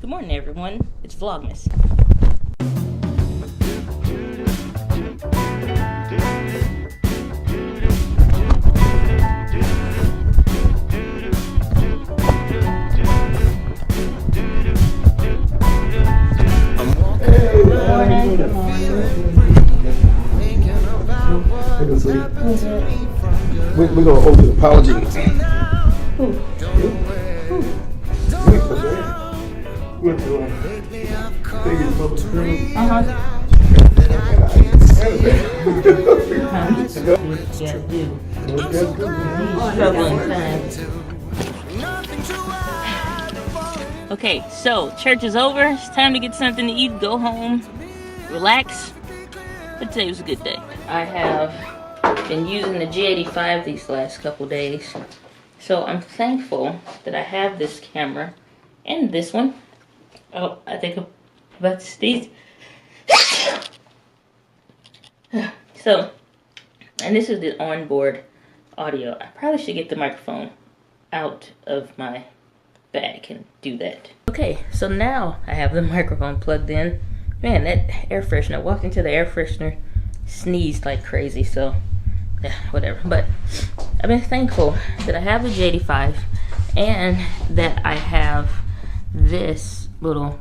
Good morning, everyone. It's Vlogmas. Good morning. We're going to owe the apology. Okay, so church is over. It's time to get something to eat, go home, relax. But today was a good day. I have been using the G85 these last couple days. So I'm thankful that I have this camera and this one. Oh, I think I'm about to sneeze. So, and this is the onboard audio. I probably should get the microphone out of my bag and do that. Okay, so now I have the microphone plugged in. Man, that air freshener, I walked into the air freshener, sneezed like crazy, so yeah, whatever. But I've been thankful that I have the J85 and that I have this little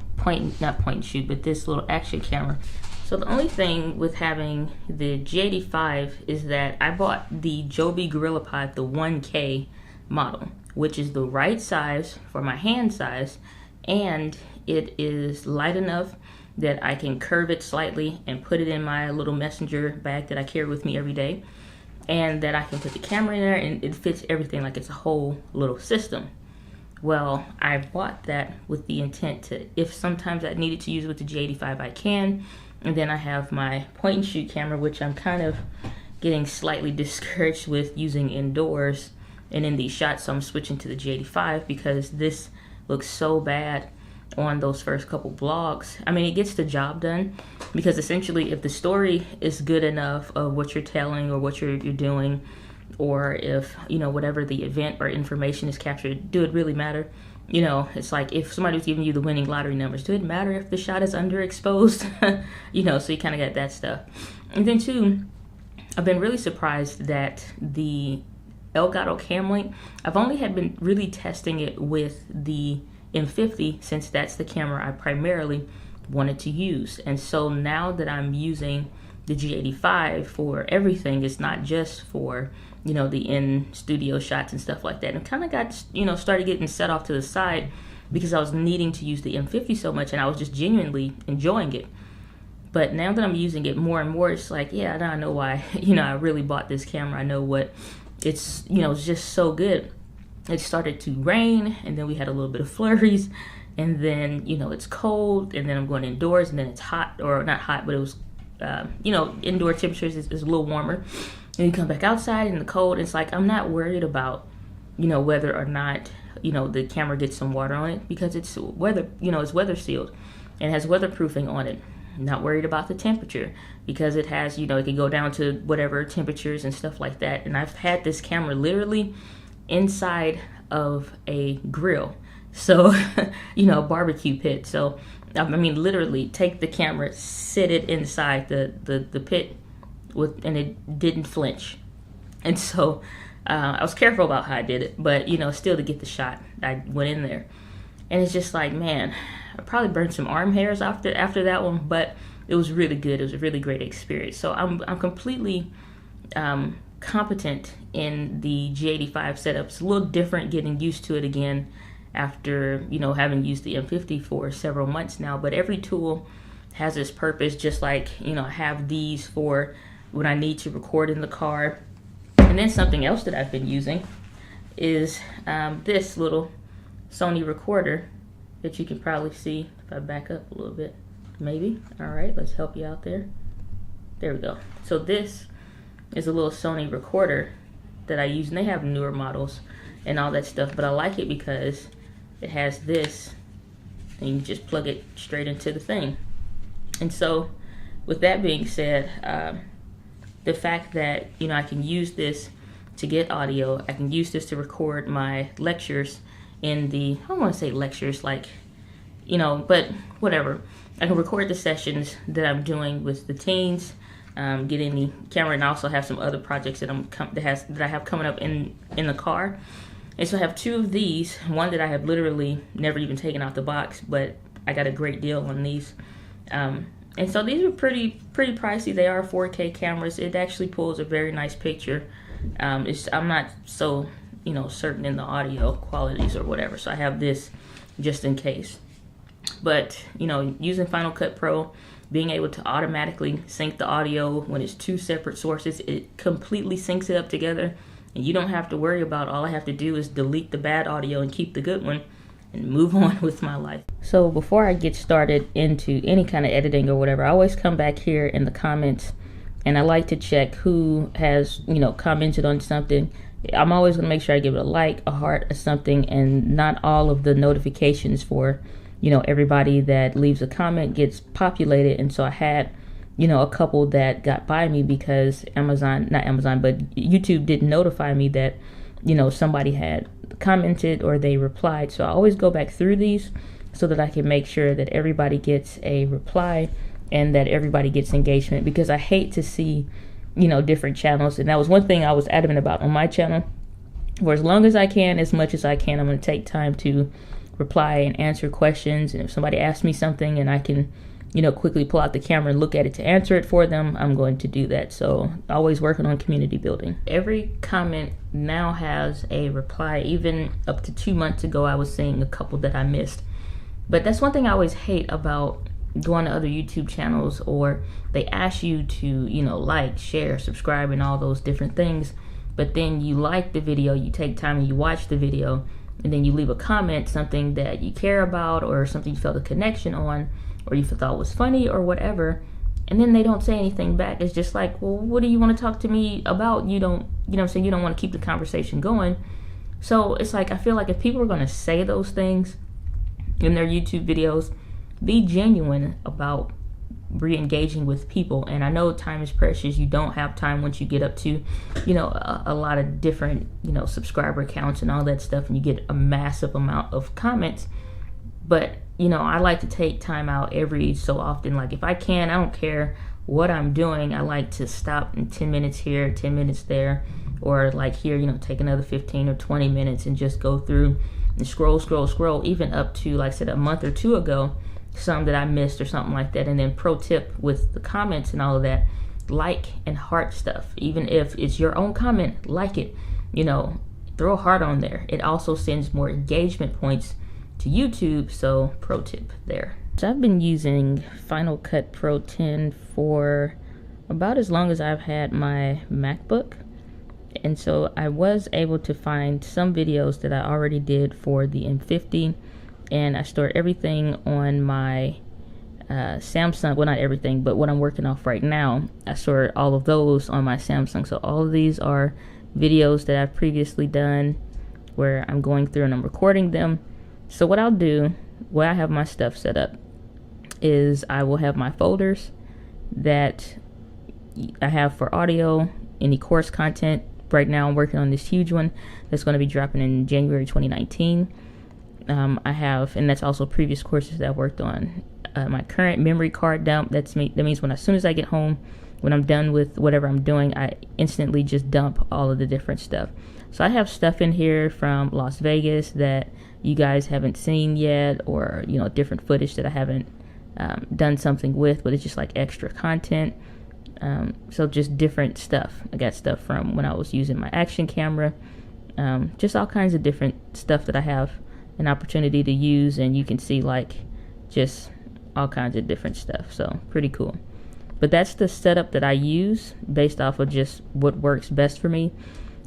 not point and shoot, but this little action camera. So the only thing with having the J85 is that I bought the Joby GorillaPod, the 1K model, which is the right size for my hand size, and it is light enough that I can curve it slightly and put it in my little messenger bag that I carry with me every day, and that I can put the camera in there and it fits everything like it's a whole little system. Well, I bought that with the intent to, if sometimes I needed to use it with the J85, I can. And then I have my point and shoot camera, which I'm kind of getting slightly discouraged with using indoors and in these shots, so I'm switching to the J85 because this looks so bad on those first couple vlogs. I mean, it gets the job done because essentially if the story is good enough of what you're telling or what you're doing, or if, you know, whatever the event or information is captured, do it really matter? You know, it's like if somebody was giving you the winning lottery numbers, do it matter if the shot is underexposed? You know, so you kind of got that stuff. And then two, I've been really surprised that the Elgato Cam Link, I've only been really testing it with the M50 since that's the camera I primarily wanted to use. And so now that I'm using the G85 for everything, it's not just for, you know, the in-studio shots and stuff like that. And kind of got, you know, started getting set off to the side because I was needing to use the M50 so much and I was just genuinely enjoying it. But now that I'm using it more and more, it's like, yeah, now I know why, you know, I really bought this camera. I know what it's, you know, it's just so good. It started to rain and then we had a little bit of flurries and then, you know, it's cold and then I'm going indoors and then it's hot, or not hot, but it was, you know, indoor temperatures is a little warmer. And you come back outside in the cold, it's like I'm not worried about, you know, whether or not, you know, the camera gets some water on it because it's weather, you know, it's weather sealed and has weatherproofing on it. I'm not worried about the temperature because it has, you know, it can go down to whatever temperatures and stuff like that. And I've had this camera literally inside of a grill. So, you know, a barbecue pit. So, I mean, literally take the camera, sit it inside the pit and it didn't flinch. And so I was careful about how I did it, but, you know, still to get the shot, I went in there. And it's just like, man, I probably burned some arm hairs after that one, but it was really good. It was a really great experience. So I'm completely competent in the G85 setup. It's a little different getting used to it again after, you know, having used the M50 for several months now. But every tool has its purpose, just like, you know, I have these for when I need to record in the car. And then something else that I've been using is this little Sony recorder that you can probably see if I back up a little bit, maybe. All right, let's help you out there. There we go. So this is a little Sony recorder that I use, and they have newer models and all that stuff, but I like it because it has this, and you can just plug it straight into the thing. And so with that being said, the fact that, you know, I can use this to get audio, I can use this to record my lectures in the, I don't want to say lectures, like you know, but whatever. I can record the sessions that I'm doing with the teens, get in the camera, and I also have some other projects that I have coming up in the car. And so I have 2 of these, one that I have literally never even taken out the box, but I got a great deal on these. And so these are pretty pricey. They are 4K cameras. It actually pulls a very nice picture. I'm not so, you know, certain in the audio qualities or whatever, so I have this just in case. But, you know, using Final Cut Pro, being able to automatically sync the audio when it's 2 separate sources, it completely syncs it up together, and you don't have to worry about, all I have to do is delete the bad audio and keep the good one and move on with my life. So before I get started into any kind of editing or whatever, I always come back here in the comments, and I like to check who has, you know, commented on something. I'm always gonna make sure I give it a like, a heart, or something, and not all of the notifications for, you know, everybody that leaves a comment gets populated. And so I had, you know, a couple that got by me because YouTube didn't notify me that, you know, somebody had commented or they replied. So I always go back through these so that I can make sure that everybody gets a reply and that everybody gets engagement, because I hate to see, you know, different channels. And that was one thing I was adamant about on my channel, for as long as I can, as much as I can, I'm going to take time to reply and answer questions. And if somebody asks me something and I can, you know, quickly pull out the camera and look at it to answer it for them, I'm going to do that. So always working on community building. Every comment now has a reply. Even up to 2 months ago, I was seeing a couple that I missed. But that's one thing I always hate about going to other YouTube channels, or they ask you to, you know, like, share, subscribe, and all those different things. But then you like the video, you take time and you watch the video, and then you leave a comment, something that you care about or something you felt a connection on, or you thought was funny or whatever, and then they don't say anything back. It's just like, well, what do you want to talk to me about? You don't, you know what I'm saying, you don't want to keep the conversation going. So it's like, I feel like if people are going to say those things in their YouTube videos, be genuine about re-engaging with people. And I know time is precious. You don't have time once you get up to, you know, a lot of different, you know, subscriber counts and all that stuff, and you get a massive amount of comments. But, you know, I like to take time out every so often. Like, if I can, I don't care what I'm doing, I like to stop in 10 minutes here, 10 minutes there, or like here, you know, take another 15 or 20 minutes and just go through and scroll, even up to, like I said, a month or 2 ago, some that I missed or something like that. And then pro tip with the comments and all of that, like and heart stuff. Even if it's your own comment, like it, you know, throw a heart on there. It also sends more engagement points to YouTube. So pro tip there. So I've been using Final Cut Pro 10 for about as long as I've had my MacBook. And so I was able to find some videos that I already did for the M50, and I stored everything on my Samsung. Well, not everything, but what I'm working off right now, I stored all of those on my Samsung. So all of these are videos that I've previously done where I'm going through and I'm recording them. So what I'll do, where I have my stuff set up, is I will have my folders that I have for audio, any course content. Right now I'm working on this huge one that's going to be dropping in January 2019. I have, and that's also previous courses that I've worked on. My current memory card dump, that means when as soon as I get home, when I'm done with whatever I'm doing, I instantly just dump all of the different stuff. So I have stuff in here from Las Vegas that you guys haven't seen yet, or, you know, different footage that I haven't done something with, but it's just like extra content. So just different stuff. I got stuff from when I was using my action camera, just all kinds of different stuff that I have an opportunity to use, and you can see like just all kinds of different stuff. So pretty cool. But that's the setup that I use based off of just what works best for me.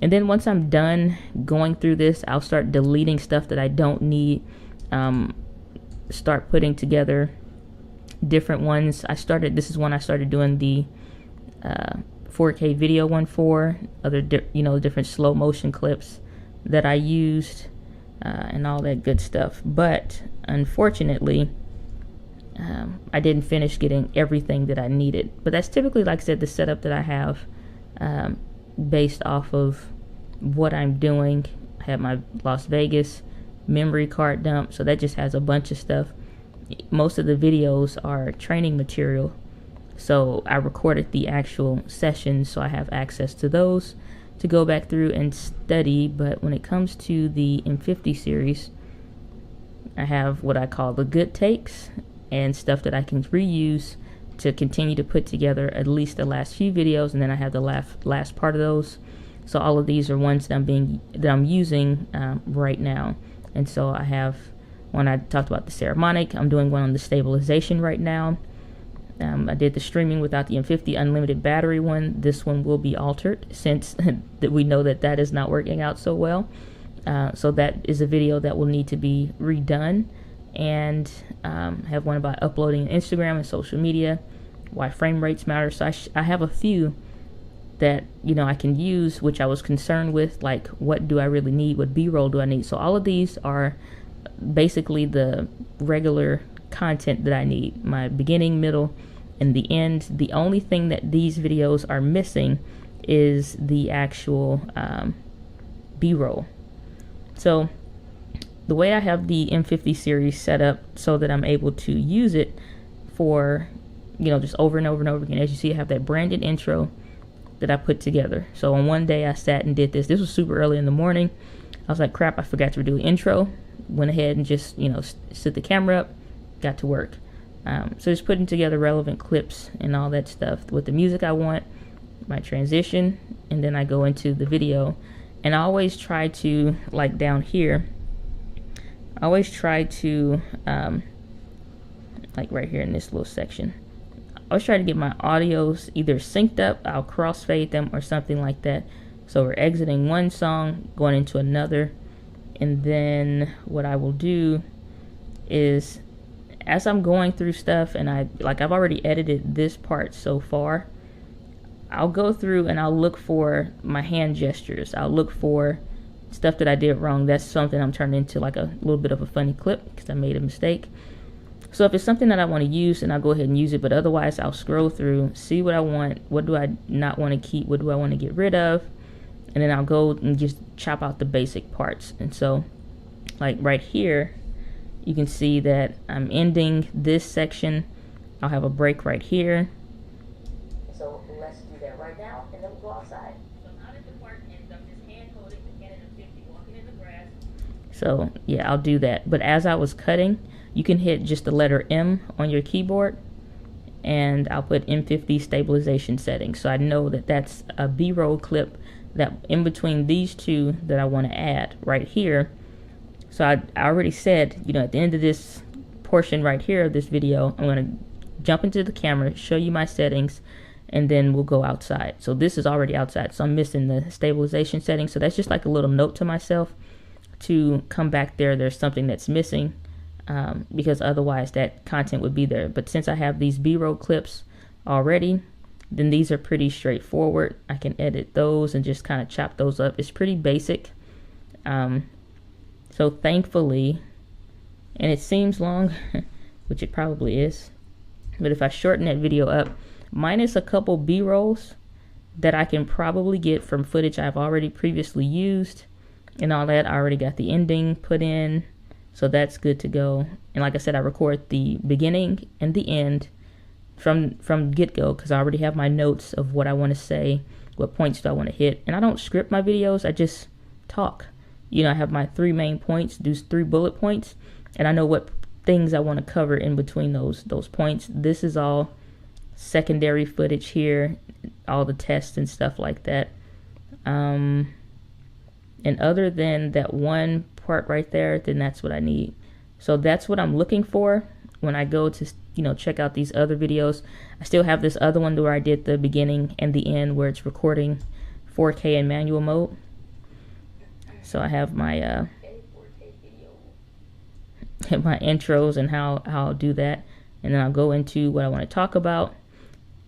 And then once I'm done going through this, I'll start deleting stuff that I don't need, start putting together different ones. This is one I started doing the 4K video one for, other different slow motion clips that I used, and all that good stuff. But unfortunately, I didn't finish getting everything that I needed. But that's typically, like I said, the setup that I have, based off of what I'm doing. I have my Las Vegas memory card dump, so that just has a bunch of stuff most of the videos are training material. So I recorded the actual sessions, so I have access to those to go back through and study. But when it comes to the M50 series, I have what I call the good takes and stuff that I can reuse to continue to put together at least the last few videos, and then I have the last part of those. So all of these are ones that I'm using right now. And so I have one I talked about, the sermonic. I'm doing one on the stabilization right now. I did the streaming without the M50 unlimited battery one. This one will be altered since that we know that that is not working out so well. So that is a video that will need to be redone. And have one about uploading Instagram and social media, why frame rates matter. So I have a few that, you know, I can use, which I was concerned with, like what do I really need, what B-roll do I need. So all of these are basically the regular content that I need, my beginning, middle, and the end. The only thing that these videos are missing is the actual B-roll. So the way I have the M50 series set up so that I'm able to use it for, you know, just over and over and over again. As you see, I have that branded intro that I put together. So on one day I sat and did this. This was super early in the morning. I was like, crap, I forgot to do an intro. Went ahead and just, you know, set the camera up, got to work. So just putting together relevant clips and all that stuff with the music I want, my transition, and then I go into the video. And I always try to, like down here, I always try to, like right here in this little section, I always try to get my audios either synced up, I'll crossfade them or something like that. So we're exiting one song, going into another. And then what I will do is, as I'm going through stuff and I've already edited this part so far, I'll go through and I'll look for my hand gestures. I'll look for stuff that I did wrong. That's something I'm turning into like a little bit of a funny clip because I made a mistake. So if it's something that I want to use, then I'll go ahead and use it. But otherwise, I'll scroll through, see what I want, what do I not want to keep, what do I want to get rid of, and then I'll go and just chop out the basic parts. And so, like right here, you can see that I'm ending this section. I'll have a break right here. So let's do that right now, and then we'll go outside. So I'm out at the park, and I'm just hand holding the Canon M50, walking in the grass. So yeah, I'll do that. But as I was cutting, you can hit just the letter M on your keyboard, and I'll put M50 stabilization settings. So I know that that's a B-roll clip that in between these two that I want to add right here. So I already said, you know, at the end of this portion right here of this video, I'm going to jump into the camera, show you my settings, and then we'll go outside. So this is already outside, so I'm missing the stabilization settings. So that's just like a little note to myself to come back there. There's something that's missing, because otherwise that content would be there. But since I have these B-roll clips already, then these are pretty straightforward. I can edit those and just kind of chop those up. It's pretty basic. So thankfully, and it seems long, which it probably is, but if I shorten that video up, minus a couple B-rolls that I can probably get from footage I've already previously used and all that, I already got the ending put in, so that's good to go. And like I said, I record the beginning and the end from get-go because I already have my notes of what I want to say, what points do I want to hit. And I don't script my videos, I just talk. You know, I have my 3 main points, do 3 bullet points, and I know what things I want to cover in between those points. This is all secondary footage here, all the tests and stuff like that. And other than that one part right there, then that's what I need. So that's what I'm looking for when I go to, you know, check out these other videos. I still have this other one where I did the beginning and the end where it's recording 4K in manual mode. So I have my my intros and how I'll do that, and then I'll go into what I want to talk about.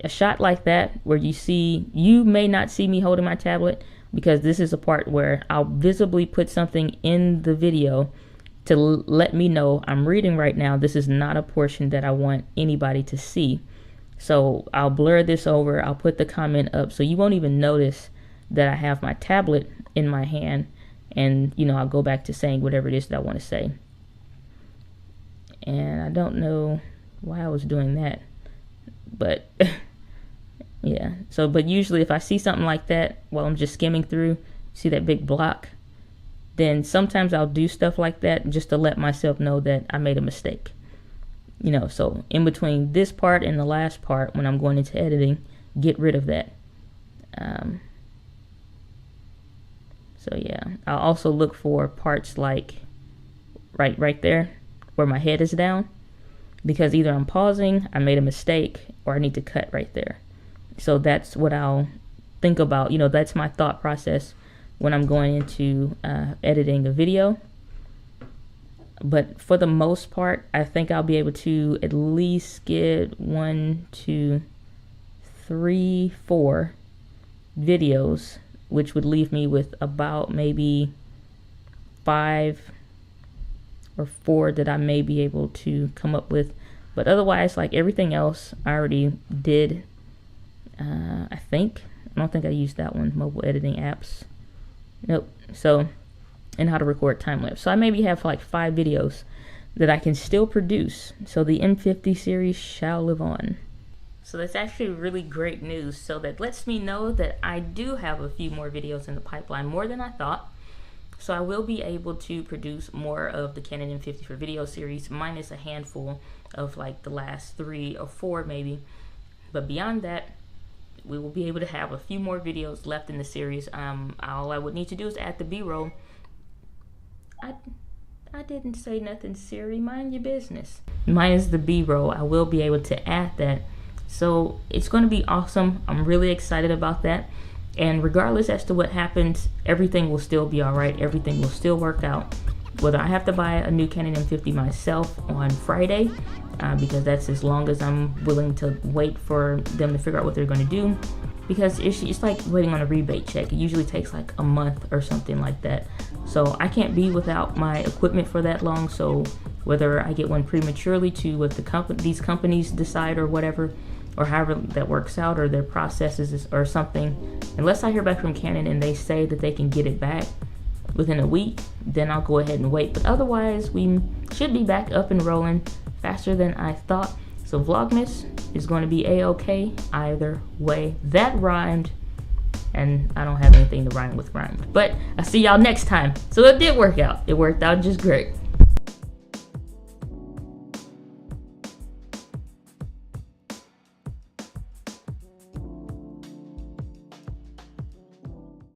A shot like that where you may not see me holding my tablet, because this is a part where I'll visibly put something in the video to let me know I'm reading right now. This is not a portion that I want anybody to see. So I'll blur this over, I'll put the comment up so you won't even notice that I have my tablet in my hand, and you know, I'll go back to saying whatever it is that I want to say. and I don't know why I was doing that, but yeah. So, but usually if I see something like that while I'm just skimming through, see that big block, then sometimes I'll do stuff like that just to let myself know that I made a mistake. You know, so in between this part and the last part, when I'm going into editing, get rid of that. So yeah, I'll also look for parts like right there where my head is down, because either I'm pausing, I made a mistake, or I need to cut right there. So that's what I'll think about. You know, that's my thought process when I'm going into editing a video. But for the most part, I think I'll be able to at least get 1, 2, 3, 4 videos, which would leave me with about maybe 5 or 4 that I may be able to come up with. But otherwise, like everything else I already did. I don't think I used that one, mobile editing apps. Nope. So, and how to record time lapse. So I maybe have like 5 videos that I can still produce. So the M50 series shall live on. So that's actually really great news. So that lets me know that I do have a few more videos in the pipeline, more than I thought. So I will be able to produce more of the Canon M50 for video series, minus a handful of like the last 3 or 4 maybe. But beyond that, we will be able to have a few more videos left in the series. All I would need to do is add the B-roll. I didn't say nothing, Siri. Mind your business. Minus the B-roll, I will be able to add that. So it's going to be awesome. I'm really excited about that. And regardless as to what happens, everything will still be all right. Everything will still work out. Whether I have to buy a new Canon M50 myself on Friday, because that's as long as I'm willing to wait for them to figure out what they're going to do. Because it's like waiting on a rebate check. It usually takes like a month or something like that. So I can't be without my equipment for that long. So whether I get one prematurely to what these companies decide or whatever, or however that works out, or their processes or something, unless I hear back from Canon and they say that they can get it back within a week, then I'll go ahead and wait. But otherwise, we should be back up and rolling faster than I thought. So Vlogmas is going to be a-okay either way. That rhymed, and I don't have anything to rhyme with rhymed. But I'll see y'all next time. So it did work out. It worked out just great.